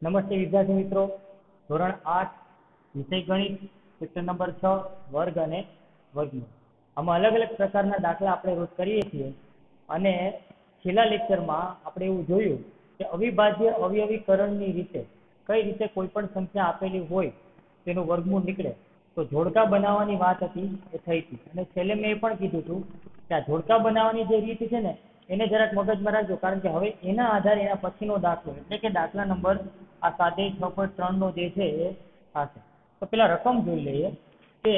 નમસ્તે વિદ્યાર્થી મિત્રો, ધોરણ 8 વિષય ગણિત સેક્શન નંબર 6 વર્ગ અને વર્ગમૂળ. આમાં અલગ અલગ પ્રકારના દાખલા આપણે રોજ કરીએ છીએ અને છેલ્લા લેક્ચરમાં આપણે એવું જોયું કે અવિભાજ્ય અવયવીકરણની રીતે કઈ રીતે કોઈ પણ સંખ્યા આપેલી હોય તેનું વર્ગમૂળ નીકળે તો જોડકા બનાવવાની વાત હતી એ થઈ હતી. અને છેલ્લે મેં એ પણ કીધું હતું કે આ જોડકા બનાવવાની જે રીત છે ને એને જરાક મગજમાં રાખજો, કારણ કે હવે એના આધારે એના પછીનો દાખલો એટલે કે દાખલા નંબર આ સ્વાધ્યાય 6.3 નો જે છે એ થશે. તો પેલા રકમ જોઈ લઈએ કે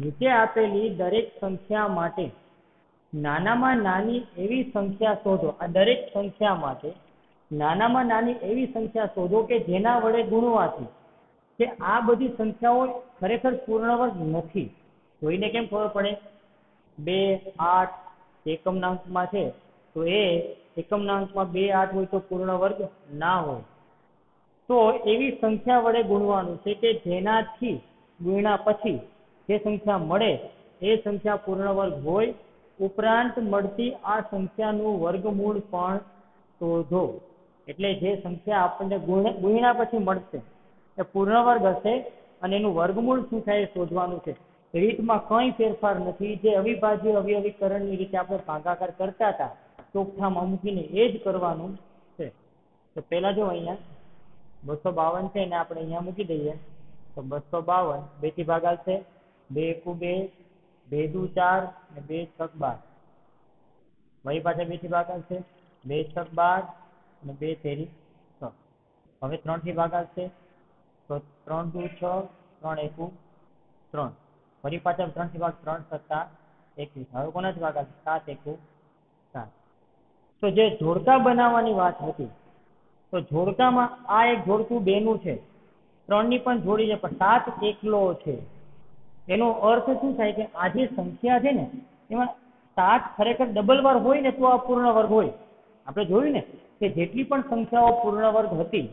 નીચે આપેલી દરેક સંખ્યા માટે નાનામાં નાની એવી સંખ્યા શોધો. આ દરેક સંખ્યા માટે નાનામાં નાની એવી સંખ્યા શોધો કે જેના વડે ગુણવાથી કે આ બધી સંખ્યાઓ ખરેખર પૂર્ણ વર્ગ નથી. જોઈને કેમ ખબર પડે? 2, 8 એકમના અંકમાં છે તો એ એકમના અંકમાં 2, 8 હોય તો પૂર્ણ વર્ગ ના હોય. તો એવી સંખ્યા વડે ગુણવાનું છે કે જેનાથી ગુણ્યા પછી જે સંખ્યા મળે એ સંખ્યા પૂર્ણ વર્ગ હોય. ઉપરાંત મળતી આ સંખ્યાનું વર્ગમૂળ પણ શોધો. એટલે જે સંખ્યા આપણને ગુણ્યા પછી મળશે એ પૂર્ણ વર્ગ હશે અને એનું વર્ગમૂળ શું થાય એ શોધવાનું છે. રીતમાં કંઈ ફેરફાર નથી. જે અવિભાજ્ય અવયવીકરણની રીતે આપણે ભાગાકાર કરતા હતા ચોકઠામાં મૂકીને એ જ કરવાનું છે. તો પહેલા જો અહીંયા 252 છે ને આપણે અહીંયા મૂકી દઈએ તો 252 2 થી ભાગાશે 2 એકુ 2, 2 દુ 4 અને 2 છક 12. વળી પાછા 2 થી ભાગાશે 2 છક 12 અને 2 તેરી 6. હવે 3 થી ભાગાશે તો 3 દુ 6, 3 એકુ 3. વળી પાછા 3 થી ભાગ 3 સત્તા 21. હવે કોનાથી ભાગાશે? 7 એકુ 7. તો જે જોડકા બનાવવાની વાત હતી તો જોડકામાં આ એક જોડકું 2 નું છે, 3 ની પણ જોડી છે, પણ 7 એકલો છે. એનો અર્થ શું થાય કે આ જે સંખ્યા છે ને એમાં 7 ખરેખર ડબલ વાર હોય ને તો આ પૂર્ણ વર્ગ હોય. આપણે જોયું ને કે જેટલી પણ સંખ્યાઓ પૂર્ણ વર્ગ હતી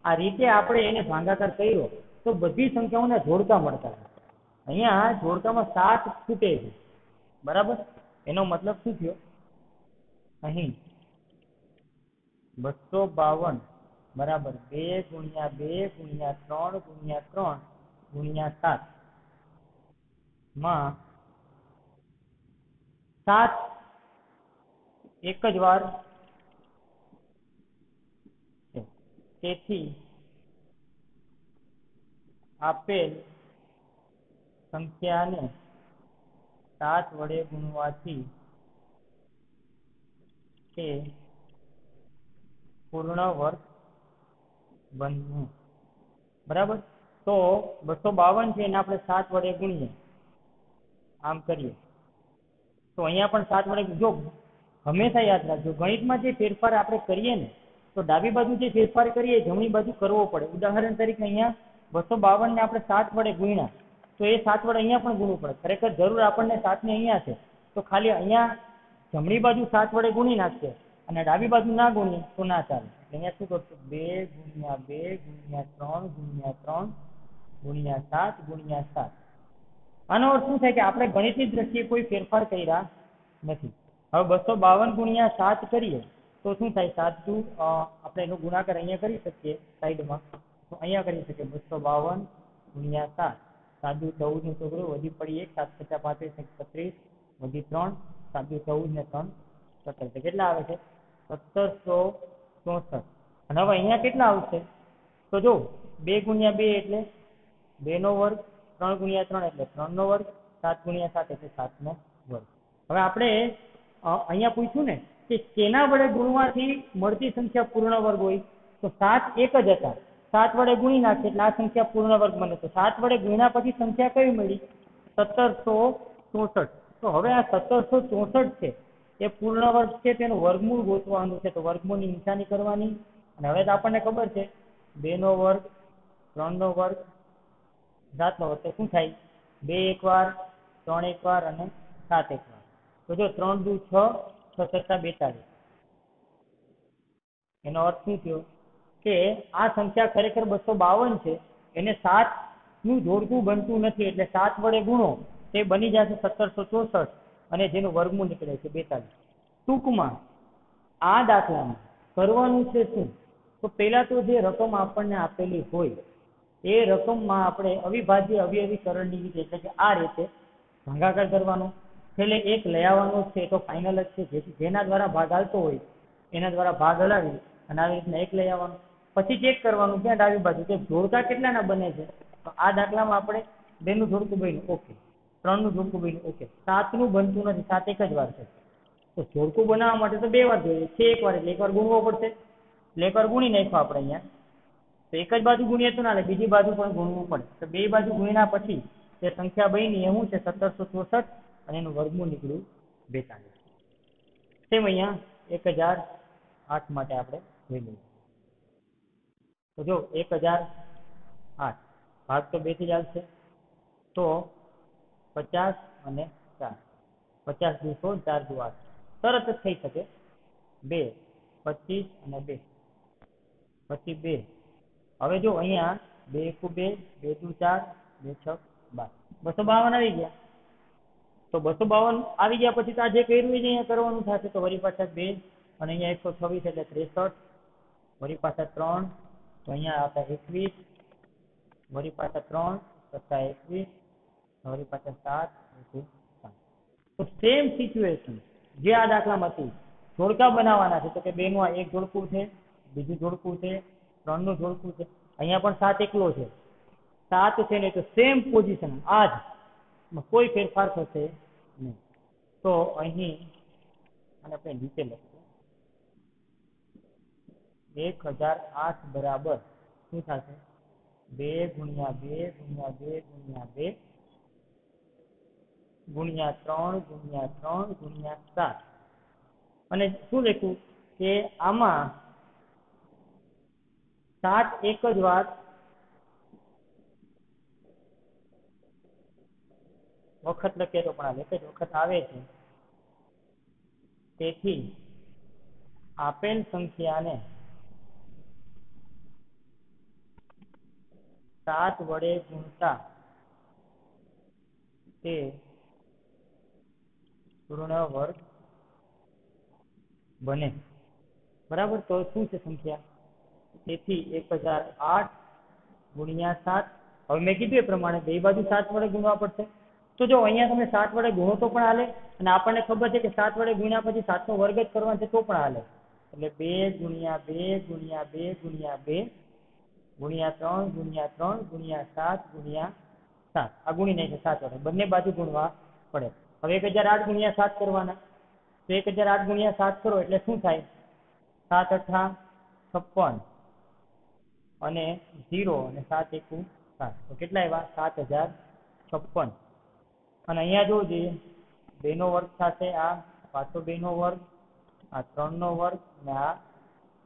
આ રીતે આપણે એને ભાગાકાર કર્યો તો બધી સંખ્યાઓના જોડકા મળતા. અહીંયા જોડકામાં 7 ખૂટે છે, બરાબર? એનો મતલબ શું થયો? અહીં 252 બરાબર 2 ગુણ્યા 2 ગુણ્યા 3 ગુણ્યા 3 ગુણ્યા 7 માં 7 એક જ વાર છે. તેથી આપેલ સંખ્યાને 7 વડે ગુણવાથી તે પૂર્ણ વર્ગ બનવું. બરાબર? તો 252 છે એને આપણે 7 વડે ગુણીએ, આમ કરીએ તો અહીંયા પણ 7 વડે. જો હંમેશા યાદ રાખજો, ગણિતમાં જે ફેરફાર આપણે કરીએ ને તો ડાબી બાજુ જે ફેરફાર કરીએ જમણી બાજુ કરવો પડે. ઉદાહરણ તરીકે અહીંયા 252 ને આપણે 7 વડે ગુણ્યા તો એ 7 વડે અહીંયા પણ ગુણવું પડે. ખરેખર જરૂર આપણને 7 ની અહીંયા છે તો ખાલી અહીંયા જમણી બાજુ 7 વડે ગુણી નાખીએ અને ડાબી બાજુ ના ગુણીએ તો ના ચાલે. અહીંયા શું કરશું? 2 ગુણ્યા 2 ગુણ્યા 3 ગુણ્યા 3 ગુણ્યા 7 ગુણ્યા 7. આનો અર્થ શું થાય કે આપણે ગણિતની દ્રષ્ટિએ કોઈ ફેરફાર કર્યા નથી. હવે 252 ગુણ્યા 7 કરીએ તો શું થાય? 7 દુ આપણે એનો ગુણાકાર અહીંયા કરી શકીએ સાઈડમાં, તો અહીંયા કરી શકીએ 252 ગુણ્યા 7. 7 દુ 14 નું છોકરું વધી પડી 1, 7 × 5 = 36, વધી 3, 7 દુ 14 ને 3 17. કેટલા આવે છે? 1764. અને હવે અહીંયા કેટલા આવશે? તો જો 2 ગુણ્યા 2 એટલે 2 નો વર્ગ, 3 ગુણ્યા 3 એટલે 3 નો વર્ગ, 7 ગુણ્યા 7 એટલે 7 નો વર્ગ. હવે આપણે અહીંયા પૂછ્યું ને કે કેના વડે ગુણવાથી મળતી સંખ્યા પૂર્ણ વર્ગ હોય તો 7 એક જ હતા, 7 વડે ગુણી નાખીએ એટલે આ સંખ્યા પૂર્ણ વર્ગ બને. તો 7 વડે ગુણ્યા પછી સંખ્યા કઈ મળી? 1764. તો હવે આ 1764 છે એ પૂર્ણ વર્ગ છે, તેનું વર્ગમૂળ ગોતવાનું છે. તો વર્ગમૂળની નિશાની કરવાની. અને હવે તો આપણને ખબર છે 2 નો વર્ગ, 3 નો વર્ગ, 7 નો વર્ગ. તો શું થાય? 2 એક વાર, 3 એક વાર અને 7 એક વાર. તો જો 3 દુ 6, 6 સત્તા 42. એનો અર્થ શું થયો કે આ સંખ્યા ખરેખર 252 છે, એને 7 નું જોડકું બનતું નથી. એટલે 7 વડે ગુણો તે બની જશે 1764 અને જેનું વર્ગમૂળ નીકળે છે 42. ટૂંકમાં આ દાખલામાં કરવાનું છે શું? તો પહેલા તો જે રકમ આપણને આપેલી હોય એ રકમમાં આપણે અવિભાજ્ય અવયવી સરળની રીતે એટલે કે આ રીતે ભાગાકાર કરવાનો, છેલ્લે એક લઈ આવવાનો છે તો ફાઇનલ જ છે, જેના દ્વારા ભાગ આવતો હોય એના દ્વારા ભાગ હલાવી અને આવી રીતના એક લઈ આવવાનો. પછી ચેક કરવાનું ક્યાં ડાબી બાજુ કે જોડકા કેટલાના બને છે. તો આ દાખલામાં આપણે 2 નું જોડકું બન્યું ઓકે, 3 નું જોડકું બન્યું ઓકે, 7 નું બનતું નથી, 7 એક જ વાર છે. તો જોડકું બનાવવા માટે તો 2 વાર જોઈએ છે, એક વાર એટલે એક વાર ગુણવો પડશે, એટલે એક વાર ગુણી નાખો આપણે અહીંયા. તો એક જ બાજુ ગુણીએ તો ના લે, બીજી બાજુ પણ ગુણવું પડે. તો બે બાજુ ગુણ્યા પછી જે સંખ્યા બની એ શું છે 1764 અને એનું વર્ગમૂળ નીકળ્યું 42. સેમ અહીંયા 1008 માટે આપણે જોઈ લઈએ. તો જો 1008 ભાગ તો 2 થી જ આવશે, તો 50 અને 4, 50 દુ 100, 4 દુ 8, તરત જ થઈ શકે. 2, 25 અને 2, પછી 2. હવે જો અહીંયા 2 એકુ 2, 2 દુ 4, 2 6 12, 252 આવી ગયા. તો 252 આવી ગયા પછી તો આ જે કર્યું એ જ અહીંયા કરવાનું થશે. તો વળી પાછા 2 અને અહીંયા 126 એટલે 63, વળી પાછા 3, તો અહીંયા હતા 21, વળી પાછા 3 વત્તા 21, વળી પાછા 7 7. તો સેમ સિચ્યુએશન જે આ દાખલામાં હતી, જોડકા બનાવવાના છે. તો કે 2 નું આ એક જોડકું છે, બીજું જોડકું છે, 3 નું જોડકું છે, અહીંયા પણ 7 એકલો છે, 7 છે ને, તો સેમ પોઝિશન આ જ, કોઈ ફેરફાર થશે નહીં. તો અહીં અને આપણે નીચે લખીએ 1008 બરાબર શું થશે 2 ગુણ્યા 2 ગુણ્યા 2 ગુણ્યા 2 ગુણ્યા 3 ગુણ્યા 3 ગુણ્યા 7. અને શું લખ્યું કે આમાં 7 એક જ વાર વખત લખીએ તો પણ એક જ વખત આવે છે. તેથી આપેલ સંખ્યાને 7 વડે ગુણતા તે પૂર્ણ વર્ગ બને. બરાબર. તો શું છે સંખ્યા? તેથી 1008 ગુણ્યા 7. હવે મેં કીધું એ પ્રમાણે બે બાજુ 7 વડે ગુણવા પડશે. તો જો અહીંયા તમે 7 વડે ગુણો તો પણ હાલે, અને આપણને ખબર છે કે 7 વડે ગુણ્યા પછી 7 નો વર્ગ જ કરવાનો છે તો પણ હાલે. એટલે 2 ગુણ્યા 2 ગુણ્યા 2 ગુણ્યા 2 ગુણ્યા 3 ગુણ્યા 3 ગુણ્યા 7 ગુણ્યા 7. આ ગુણી નાખે 7 વડે, બંને બાજુ ગુણવા પડે. હવે 1008 ગુણ્યા 7 કરવાના. તો 1008 ગુણ્યા 7 કરો એટલે શું થાય? 7 અઠા 56 અને 0 અને 7 એકુ 7. તો કેટલા આવ્યા? 7056. અને અહીંયા જોવું જોઈએ 2 નો વર્ગ થશે, આ પાછો 2 નો વર્ગ, આ 3 નો વર્ગ અને આ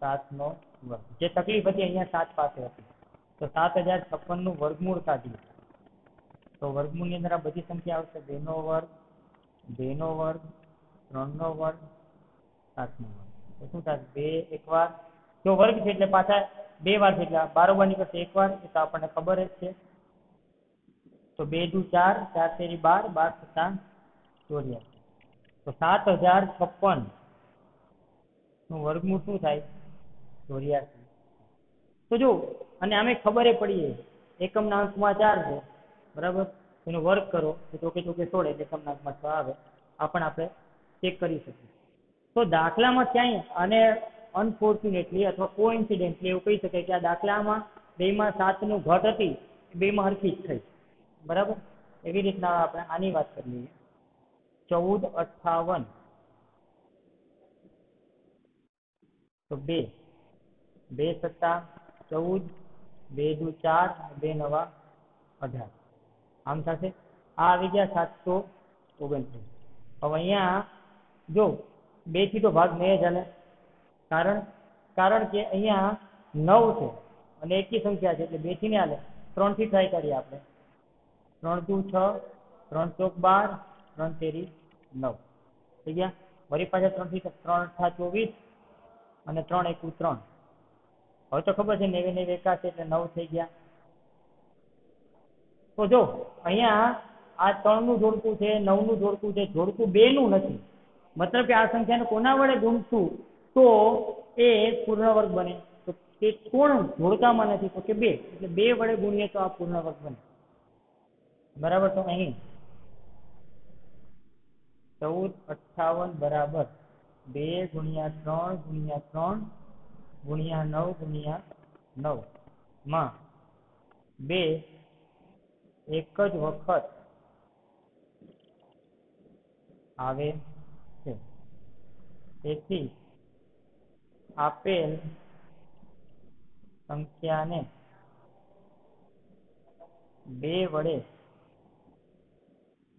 7 નો વર્ગ. જે તકલીફ હતી અહીંયા 7 પાસે હતી. તો 7056 નું વર્ગમૂળ કાઢીએ તો વર્ગમૂળની અંદર આ બધી સંખ્યા આવશે. 2 નો વર્ગ, 2 નો વર્ગ, 3 નો વર્ગ, 7 નો વર્ગ. તો શું થાય? 2 એક વાર, જો વર્ગ છે એટલે પાછા 2 વાર છે એટલે બારોબાર નીકળશે એક વાર, એ તો આપણને ખબર જ છે. તો 2 દુ 4, 4 તેરી 12, 12 સત્તા 84. તો 7056 નું વર્ગમૂળ શું થાય? 84. તો જો, અને આમે ખબર પડીએ એકમના અંકમાં 4 છે, બરાબર. એનો વર્ગ કરો તો ચોકે ચોકે 16 એટલે એકમના અંકમાં 6 આવે. આ પણ આપણે ચેક કરી શકીએ. તો દાખલામાં ક્યાંય અને અનફોર્ચ્યુનેટલી અથવા કોઇન્સિડન્ટલી એવું કહી શકાય કે આ દાખલામાં બેમાં 7 નું ઘટ હતી, બેમાં હરખી જ થઈ, બરાબર. એવી રીતના આપણે આની વાત કરી લઈએ. 1458 તો 2 2 સત્તા 14, 2 દુ 4, 2 નવા 18. આમ થશે. આ આવી ગયા 729. હવે અહીંયા જો 2 થી તો ભાગ નહીં ચાલે, કારણ કે અહીંયા 9 છે અને એકી સંખ્યા છે એટલે 2 થી નહીં હાલે. 3 થી ટ્રાય કરીએ આપણે. 3 દુ 6, 3 ચોક 12, 3 તેરી 9 થઈ ગયા. વળી પાછા 3 થી 3 અઠા 24 અને 3 એકુ 3. હવે તો ખબર છે 9 9 81 એટલે 9 થઈ ગયા. તો જો અહીંયા આ 3 નું જોડકું છે, 9 નું જોડકું છે, જોડકું 2 નું નથી. મતલબ કે આ સંખ્યાને કોના વડે ગુણશું તો એ પૂર્ણ વર્ગ બને. તો તે કોણ જોડકામાં નથી? તો કે 2, એટલે 2 વડે ગુણીએ તો આ પૂર્ણ વર્ગ બને. બરાબર. તો અહીં 1458 બરાબર 2 ગુણ્યા 3 ગુણ્યા 3 ગુણ્યા 9 ગુણ્યા 9 માં 2 એક જ વખત આવે છે. તેથી આપેલ સંખ્યાને 2 વડે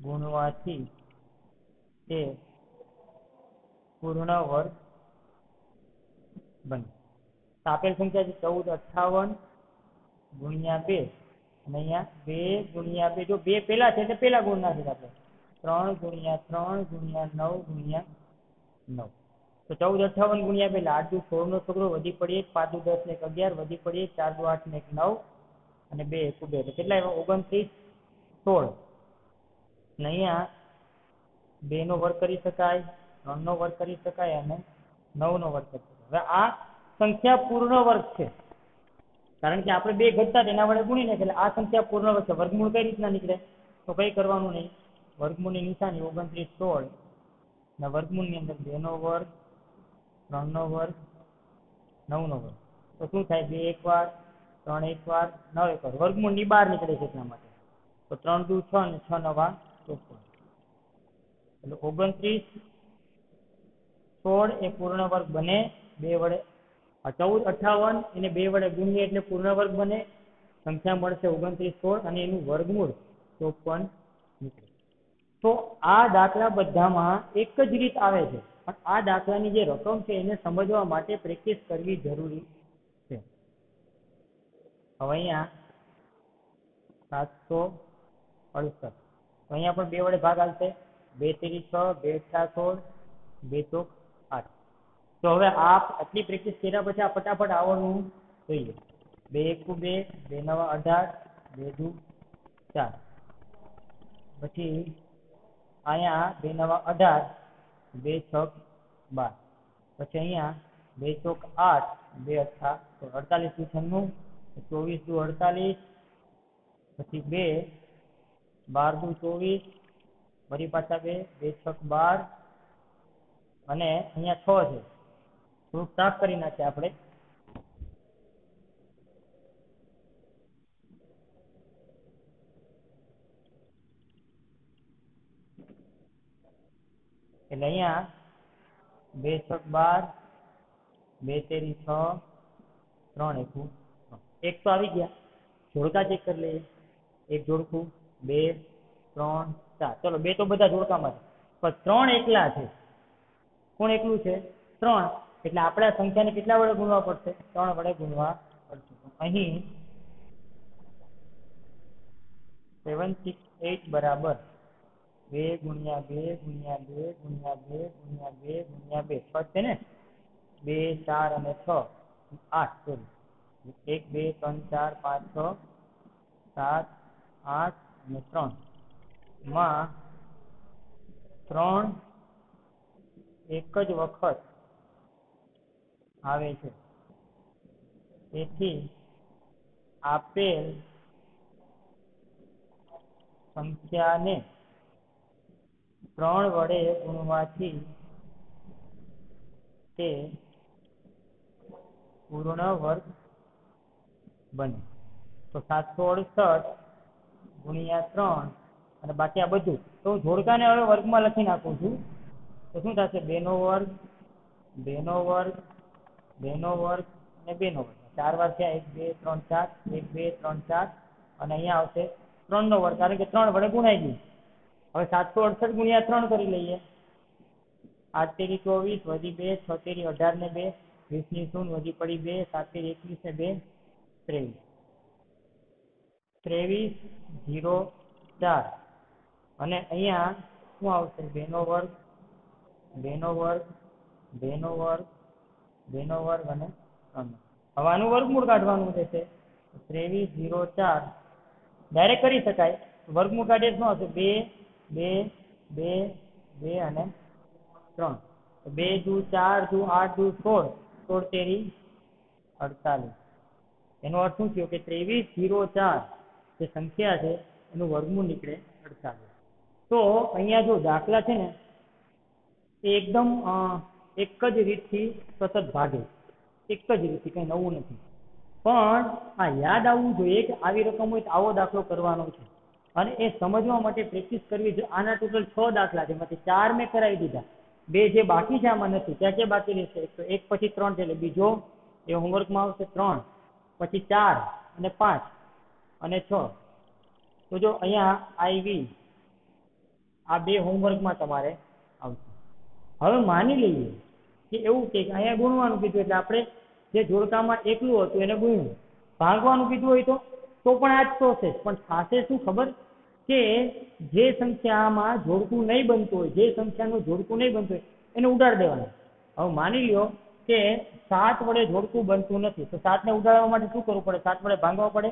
ગુણવાથી તે પૂર્ણ વર્ગ બને. આપેલ સંખ્યા છે 1458 ગુણ્યા 2, અને અહીંયા 2 ગુણ્યા 2, જો 2 પેલા છે એટલે પેલા ગુણ નાખી આપણે 3 ગુણ્યા 3 ગુણ્યા 9 ગુણ્યા 9. તો 1458 ગુણ્યા 2 એટલે 8 દુ 16 નો છોકરો, વધી પડી 1, 5 દુ 10 ને 11, વધી પડી 4 દુ 8 ને 9, અને 2 એકુ 2, એટલે કેટલા આવ્યા? 29, 16. અને અહીંયા 2 નો વર્ગ કરી શકાય, 3 નો વર્ગ કરી શકાય, અને 9 નો વર્ગ કરી શકાય. હવે આ સંખ્યા પૂર્ણ વર્ગ છે, કારણ કે આપણે 2 ઘટતા એના વડે ગુણીને, એટલે આ સંખ્યા પૂર્ણ વર્ગ છે. વર્ગમૂળ કઈ રીતના નીકળે? તો કઈ કરવાનું નહીં, વર્ગમૂળની નિશાની 29, 16 ના વર્ગમૂળની અંદર 2 નો વર્ગ, 3 નો વર્ગ, 9 નો વર્ગ. તો શું થાય? 2 એક વાર, 3 એક વાર, 9 એક વાર. વર્ગમૂળની બહાર નીકળે છે એટલા માટે. તો 3 દુ 6 અને 6 નવા 54. એટલે 29, 16 એ પૂર્ણ વર્ગ બને 2 વડે. 1458 એને 2 વડે ગુણીએ એટલે પૂર્ણ વર્ગ બને. સંખ્યા મળશે 29, 16, અને એનું વર્ગમૂળ 54 નીકળે. તો આ દાખલા બધામાં એક જ રીત આવે છે, પણ આ દાખલાની જે રકમ છે એને સમજવા માટે પ્રેક્ટિસ કરવી જરૂરી છે. હવે અહીંયા 768, તો અહીંયા પણ 2 વડે ભાગ આવશે. 2 તેરી 6, 2 અઠ્ઠા 16, 2 ચોક 8. તો હવે આટલી પ્રેક્ટિસ કર્યા પછી આ ફટાફટ આવડવું જોઈએ. 2 એકુ 2, 2 નવા 18, 2 દુ 4. પછી અહીંયા 2 નવા 18, 2 છક 12. પછી અહીંયા 2 ચોક 8, 2 અઠ્ઠા 48 દુ 96, 24 દુ 48, પછી 2 12 દુ 24, વળી પાછા 2 છક 12, અને અહીંયા 6 છે. થોડુંક સાફ કરી નાખીએ આપણે. એટલે અહીંયા 2 છક 12, 2 તેરી 6, 3 એકુ 3. એક તો આવી ગયા. જોડકા ચેક કરી લઈએ. એક જોડકું, 2, 3, 4. ચલો 2 તો બધા જોડકામાં છે, પણ 3 એકલા છે. કોણ એકલું છે? 3. એટલે આપણે આ સંખ્યાને કેટલા વડે ગુણવા પડશે? 3 વડે ગુણવા પડશે. અહીં 768 બરાબર 2 ગુણ્યા 2 ગુણ્યા 2 ગુણ્યા 2 ગુણ્યા 2 ગુણ્યા 2, 6 છે ને? 2, 4 અને 6, 8. સોરી, 1, 2, 3, 4, 5, 6, 7, 8 અને 3 માં 3 એક જ વખત આવે છે. તેથી આપેલ સંખ્યાને 3 વડે ગુણવાથી તે પૂર્ણ વર્ગ બને. તો 768 ગુણ્યા 3, અને બાકી આ બધું તો હું જોડકાને હવે વર્ગમાં લખી નાખું છું. તો શું થશે? 2 નો વર્ગ, 2 નો વર્ગ, 2 નો વર્ગ, અને 2 નો વર્ગ. 4 વાર થયા. 1, 2, 3, 4, 1, 2, 3, 4, અને અહીંયા આવશે 3 નો વર્ગ, કારણ કે 3 વડે ગુણાઈ ગયું. હવે 768 ગુણ્યા 3 કરી લઈએ. 8 તેરી 24, વધી 2, 6 તેરી 18 ને 2, 20 ની શૂન્ય, વધી પડી 2, 7 તેરી 21 ને 2, 23. 23, 0, 4. અને અહીંયા શું આવશે? 2 નો વર્ગ, 2 નો વર્ગ, 2 નો વર્ગ, 2 નો વર્ગ, અને 3 નો. હવે આનું વર્ગમૂળ કાઢવાનું રહેશે. 23, 0, 4 ડાયરેક્ટ કરી શકાય. વર્ગમૂળ કાઢીએ શું આવશે? 2, 2, 2, 2 અને 3. 2 દુ 4 દુ 8 દુ 16, 16 તેરી 48. એનો અર્થ શું થયો કે 2304 જે સંખ્યા છે એનું વર્ગમૂળ નીકળે 48. તો અહીંયા જો દાખલા છે ને એ એકદમ એક જ રીતથી સતત ભાગે, એક જ રીતથી, કંઈ નવું નથી. પણ આ યાદ આવવું જોઈએ કે આવી રકમ હોય તો આવો દાખલો કરવાનો છે, અને એ સમજવા માટે પ્રેક્ટિસ કરવી જોઈએ. આના ટોટલ 6 દાખલા છે, એમાંથી 4 મેં કરાવી દીધા, 2 જે બાકી છે આમાં નથી. ક્યાં ક્યાં બાકી રહેશે? તો 1 પછી 3 છે, એટલે બીજો એ હોમવર્કમાં આવશે 3, પછી 4 અને 5 અને 6. તો જો અહીંયા આવી આ 2 હોમવર્કમાં તમારે આવશે. હવે માની લઈએ કે એવું કે અહીંયા ગુણવાનું કીધું એટલે આપણે જે જોડકામાં એકલું હતું એને ગુણ્યું, ભાગવાનું કીધું હોય તો પણ આ જ પ્રોસેસ. પણ થશે શું ખબર? કે જે સંખ્યામાં જોડકું નહીં બનતું હોય, જે સંખ્યાનું જોડકું નહીં બનતું હોય એને ઉડાડી દેવાનું. હવે માની લ્યો કે 7 વડે જોડકું બનતું નથી, તો 7 ને ઉડાડવા માટે શું કરવું પડે? 7 વડે ભાંગવા પડે.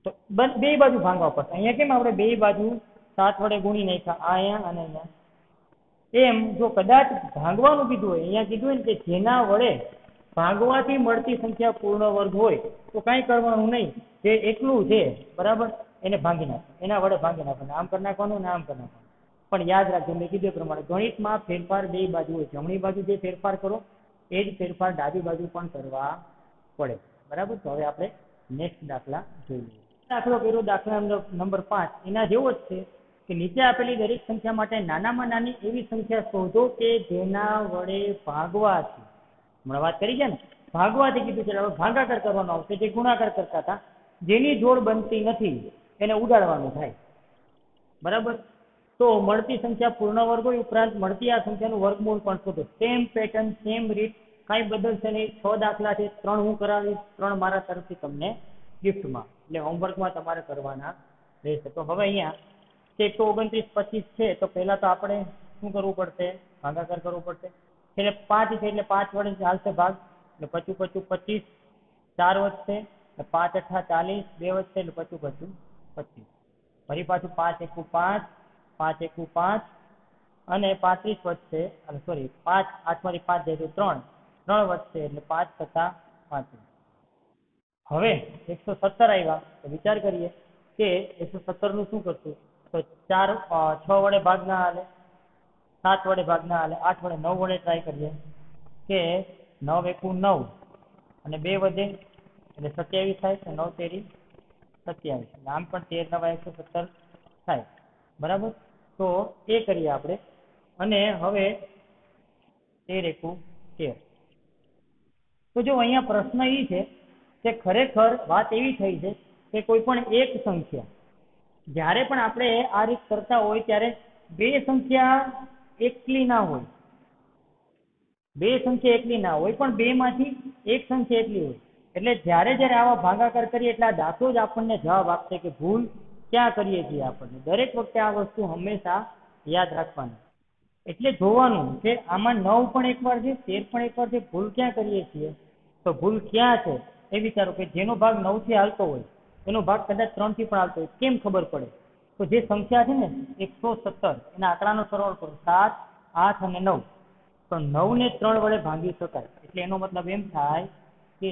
તો બે બાજુ ભાંગવા પડશે. અહીંયા કેમ આપણે બે બાજુ 7 વડે ગુણી નાખ્યા, અહીંયા અને અહીંયા. એમ જો કદાચ ભાંગવાનું કીધું હોય, અહીંયા કીધું હોય ને કે જેના વડે ભાગવાથી મળતી સંખ્યા પૂર્ણ વર્ગ હોય તો કાંઈ કરવાનું નહીં, જે એકલું છે બરાબર એને ભાંગી નાખો, એના વડે ભાંગી નાખો. આમ કરી નાખવાનું ને આમ કરી નાખવાનું. પણ યાદ રાખજો મેં કીધું પ્રમાણે ગણિતમાં ફેરફાર બે બાજુ હોય. જમણી બાજુ જે ફેરફાર કરો એ જ ફેરફાર ડાબી બાજુ પણ કરવા પડે, બરાબર. તો હવે આપણે નેક્સ્ટ દાખલા જોઈ લઈએ. દાખલો કર્યો દાખલા નંબર 5. એના જેવો જ છે કે નીચે આપેલી દરેક સંખ્યા માટે નાનામાં નાની એવી સંખ્યા શોધો કે જેના વડે ભાગવાથી, હમણાં વાત કરી ગયા ને, ભાગવાથી કીધું છે, હવે ભાગાકાર કરવાનો આવશે. જે ગુણાકાર કરતા હતા, જેની જોડ બનતી નથી એને ઉડાડવાનું થાય, બરાબર. તો મળતી સંખ્યા પૂર્ણ વર્ગ હોય, ઉપરાંત મળતી આ સંખ્યાનું વર્ગમૂળ પણ શોધો. સેમ પેટર્ન, સેમ રીત, કાંઈ બદલશે નહીં. 6 દાખલા છે, 3 હું કરાવીશ, 3 મારા તરફથી તમને ગિફ્ટમાં, એટલે હોમવર્કમાં તમારે કરવાના રહેશે. તો હવે અહીંયા 129, 25 છે, તો પહેલા તો આપણે શું કરવું પડશે? ભાગાકાર કરવો પડશે. એટલે 5 છે એટલે 5 વડે ચાલશે ભાગ, એટલે 25 25, 4 વધશે, 5 8 40, 2 વધશે એટલે 25 25. ફરી પાછું 5 1 5, 5 1 5 અને 35 વધશે, અને સોરી 5 8 માંથી 5 જાય તો 3 વધશે એટલે 5 તથા 35. હવે 117 આવ્યા, તો વિચાર કરીએ કે 117 નું શું કરશું? તો 6 વડે ભાગ ના હાલે, 7 વડે ભાગ ના હાલે, 8 વડે, 9 વડે ટ્રાય કરીએ કે 9 1 9 અને 2 વધે એટલે 27 થાય, 9 તેરી 27. આમ પણ 13 9 117 થાય, બરાબર. તો એ કરીએ આપણે. અને હવે 13 1 13. તો જો અહીંયા પ્રશ્ન એ છે કે ખરેખર વાત એવી થઈ છે કે કોઈ પણ એક સંખ્યા, જ્યારે પણ આપણે આ રીત કરતા હોય ત્યારે બે સંખ્યા એકલી ના હોય, પણ બે માંથી એક સંખ્યા એકલી હોય. એટલે જ્યારે જ્યારે આવા ભાગાકાર કરીએ એટલે આ દાખલો જ આપણને જવાબ આપશે કે ભૂલ ક્યાં કરીએ છીએ આપણને. દરેક વખતે આ વસ્તુ હંમેશા યાદ રાખવાની. એટલે જોવાનું કે આમાં 9 પણ એકવાર છે, 13 પણ એકવાર છે, ભૂલ ક્યાં કરીએ છીએ. તો ભૂલ ક્યાં છે એ વિચારો કે જેનો ભાગ 9 થી હાલતો હોય એનો ભાગ કદાચ 3 થી પણ હાલતો હોય. કેમ ખબર પડે? તો જે સંખ્યા છે ને 117, એના આંકડાનો સરવાળો કરો, 7 8 અને 9. તો 9 ને 3 વડે ભાંગી શકાય. એટલે એનો મતલબ એમ થાય કે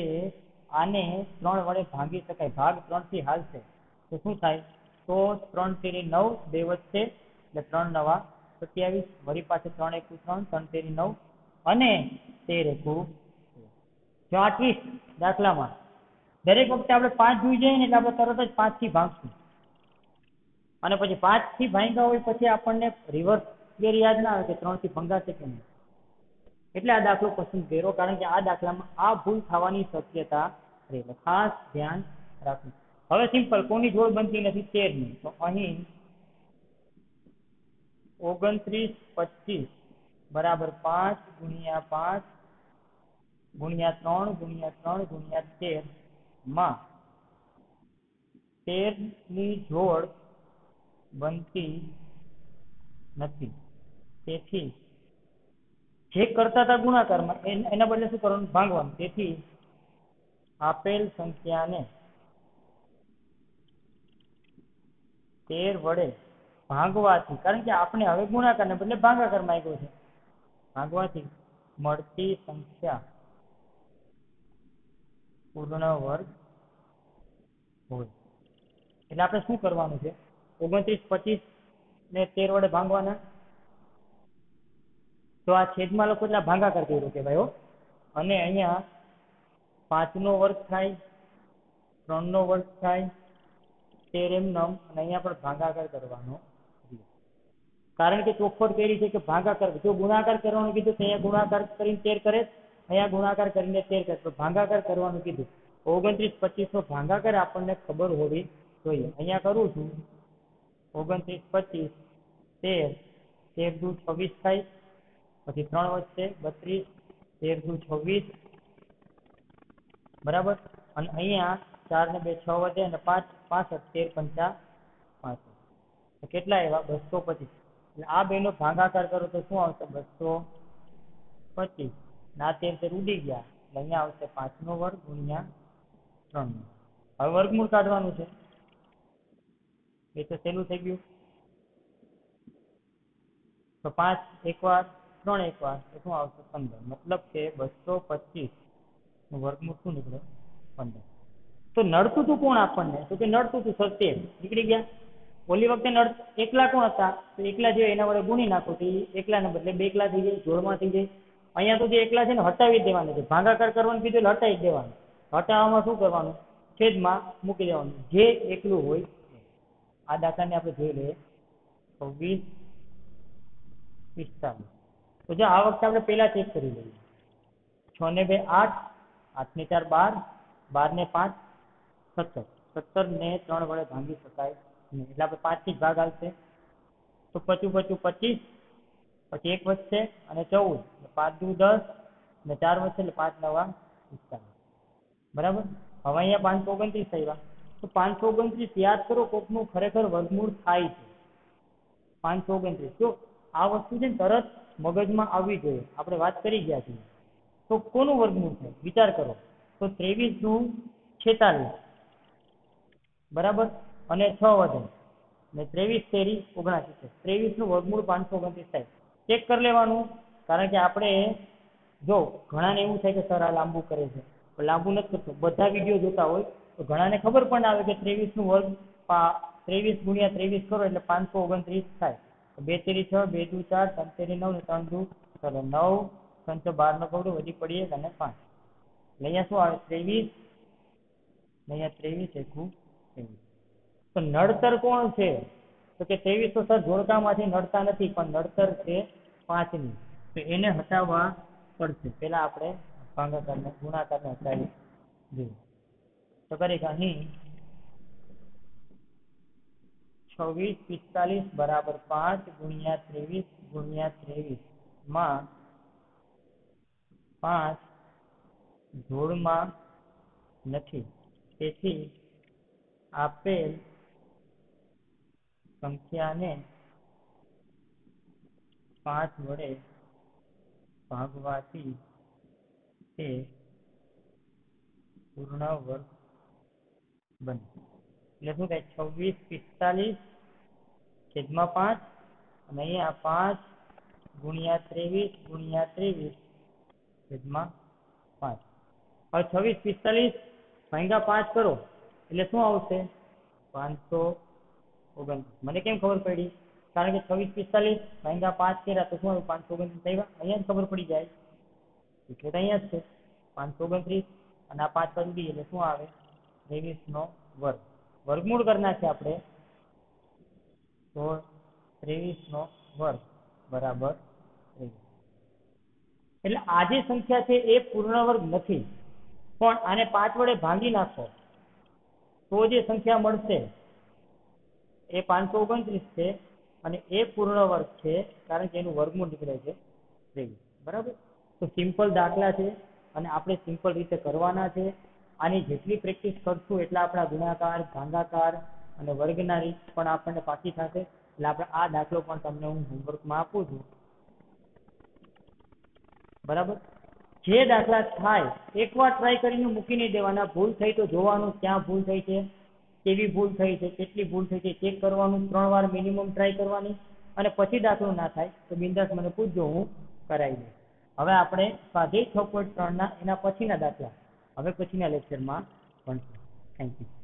આને 3 વડે ભાંગી શકાય. ભાગ 3 થી હાલશે તો શું થાય? તો 3 તેરી 9, 2 વધશે એટલે 3 9 27, વળી પાછળ 3 1 3, 3 તેરી 9 અને 13 1. જો આ ટ્વિસ્ટ દાખલામાં દરેક વખતે આપણે 5 જોઈ જઈએ ને એટલે આપણે તરત જ 5 થી ભાગશું, અને પછી 5 થી ભાંગ્યા હોય પછી આપણને રિવર્સ ગેર યાદ ના આવે કે 3 થી ભંગાશે કે નહીં. એટલે આ દાખલો પસંદ કર્યો, કારણ કે આ દાખલામાં આ ભૂલ થવાની શક્યતા રહે, એટલે ખાસ ધ્યાન રાખવું. હવે સિમ્પલ, કોની જોડ બનતી નથી? 13 ની. તો અહીં 29 25 બરાબર 5 ગુણ્યા 5 ગુણ્યા 3 ગુણ્યા 3 ગુણ્યા 13 માં 13 ની જોડ બનતી નથી. તેથી જે કરતા હતા ગુણાકારમાં એના બદલે શું કરવાનું? ભાંગવાનું. તેથી આપેલ સંખ્યાને 13 વડે ભાંગવાથી, કારણ કે આપણે હવે ગુણાકારને બદલે ભાગાકાર માંગ્યો છે, ભાંગવાથી મળતી સંખ્યા પૂર્ણ વર્ગ હોય. એટલે આપણે શું કરવાનું છે? 29, 25 ને 13 વડે ભાંગવાના. તો આ છેદમાં લખો એટલે ભાગાકાર કર્યો કે ભાઈ. અને અહીંયા 5 નો વર્ગ થાય, 3 નો વર્ગ થાય, 13 એમ નમ, અને અહીંયા પણ ભાગાકાર કરવાનો. કારણ કે ચોખવટ કરી છે કે ભાગાકાર, જો ગુણાકાર કરવાનું કીધું તો અહીંયા ગુણાકાર કરીને 13 કરે, અહીંયા ગુણાકાર કરીને 13 કરે, તો ભાગાકાર કરવાનું કીધું. 29, 25 નો ભાગાકાર આપણને ખબર હોવી જોઈએ. અહીંયા કરું છું 29, 25, 13, 13 દુ 26 થાય, પછી 3 વધશે 32, 13 દુ 26, બરાબર. અને અહીંયા 4 ને 2 6 વધે અને 5 65, 13 પંચા 65, કેટલા આવ્યા? 225. એટલે આ બેનો ભાગાકાર કરો તો શું આવશે? 225. ના 13 ઉડી ગયા એટલે અહીંયા આવશે 5 નો વર્ગ ગુણ્યા 3 નો. હવે વર્ગમૂળ કાઢવાનું છે. એ તો સહેલું થઈ ગયું. તો 5 એકવાર, 3 એકવાર, તો શું આવશે? 15. મતલબ કે 225 નું વર્ગમૂળ શું નીકળે? 15. તો નડતું હતું કોણ આપણને? તો કે નડતું હતું 13. નીકળી ગયા. ઓલી વખતે એકલા કોણ હતા? તો એકલા જે એના વડે ગુણી નાખો તો એકલાને બદલે 2 એકલા થઈ જાય, જોડમાં થઈ જાય. અહીંયા તો જે એકલા છે ને હટાવી દેવાના છે. ભાગાકાર કરવાનું કીધું એટલે હટાવી દેવાનું. હટાવવામાં શું કરવાનું? છેદમાં મૂકી દેવાનું, જે એકલું હોય. આ દાખલાને આપણે જોઈ લઈએ. 26, 45. તો જો આ વખતે આપણે પહેલા ચેક કરી લઈએ. 6 ને 2 8, 8 ને 4 12, 12 ને 5 17, 17 ને 3 વડે ભાંગી શકાય નહીં. એટલે આપણે 5 થી જ ભાગ આવશે. તો 25, 25, પછી 1 વધશે અને 14, 5 દુ 10 ને 4 વધશે એટલે 5 નવા 45. બરાબર. હવે અહીંયા 529 આવ્યા. તો 529 યાદ કરો, કોકનું ખરેખર વર્ગમૂળ થાય છે 529. જો આ વસ્તુ છે ને તરત મગજમાં આવવી જોઈએ. આપણે વાત કરી ગયા છીએ. તો કોનું વર્ગમૂળ થાય વિચાર કરો. તો 23 દુ 46, બરાબર, અને 6 વધે ને 23 તેરી 69. 23 નું વર્ગમૂળ 529 થાય. ચેક કરી લેવાનું. કારણ કે આપણે જો ઘણાને એવું થાય કે સર આ લાંબુ કરે છે, પણ લાંબુ નથી કરતો. બધા વિડીયો જોતા હોય તો ઘણાને ખબર પણ આવે કે 23 નું વર્ગ 23 ગુણ્યા 23 કરો એટલે 529 થાય. 2 તેરી 6, 2 દુ 4, 3 તેરી 9 ને 3 દુ 9, 3 12 નો કવડો વધી પડીએ અને 5. એટલે અહીંયા શું આવે? 23. અહીંયા 23 એકું 23. તો નડતર કોણ છે? તો કે 23 તો સર જોડકામાંથી નડતા નથી, પણ નડતર છે 5 ની. તો એને હટાવવા પડશે. પેલા આપણે ભાગાકારને ગુણાકારને હટાવી જોઈએ. તો કરી અહીં 26, 45 બરાબર 5 ગુણ્યા 23 ગુણ્યા 23 માં 5 જોડમાં નથી. તેથી આપેલ સંખ્યાને 5 વડે ભાગવાથી તે પૂર્ણ વર્ગ બને. એટલે શું થાય? 26, 45 છેદમાં 5, અને અહીંયા 5 ગુણ્યા 23 ગુણ્યા 23 છેદમાં 5. હવે 26, 45 ભાગ્યા 5 કરો એટલે શું આવશે? 529. મને કેમ ખબર પડી? કારણ કે 26, 45 ભાગ્યા 5 કર્યા તો શું આવ્યું? 529 આવ્યા. અહીંયા જ ખબર પડી જાય. એટલે તો અહીંયા જ છે 529, અને આ 5 કરી દઈએ એટલે શું આવે? 23 નો વર્ગ. વર્ગમૂળ કરના છે આપણે. તો 23 નો વર્ગ બરાબર 23. એટલે આ જે સંખ્યા છે એ પૂર્ણ વર્ગ નથી, પણ આને 5 વડે ભાંગી નાખો તો જે સંખ્યા મળશે એ 529 છે, અને એ પૂર્ણ વર્ગ છે કારણ કે એનું વર્ગમૂળ નીકળે છે 23. બરાબર. તો સિમ્પલ દાખલા છે અને આપણે સિમ્પલ રીતે કરવાના છે. આની જેટલી પ્રેક્ટિસ કરશું એટલા આપણા ગુણાકાર, ભાગાકાર અને વર્ગના રીત પણ આપણને પાકી થશે. એટલે આપણે આ દાખલો પણ તમને હું હોમવર્કમાં આપું છું. બરાબર. જે દાખલા થાય એકવાર ટ્રાય કરીને મૂકી નહીં દેવાના. ભૂલ થઈ તો જોવાનું ક્યાં ભૂલ થઈ છે, કેવી ભૂલ થઈ છે, કેટલી ભૂલ થઈ છે ચેક કરવાનું. 3 વાર મિનિમમ ટ્રાય કરવાની. અને પછી દાખલો ના થાય તો બિંદાસ મને પૂછજો, હું કરાવી દઈશ. હવે આપણે સ્વાધ્યાય 6.3 ના એના પછીના દાખલા. હવે પછીના લેક્ચરમાં ભણશું. Thank you.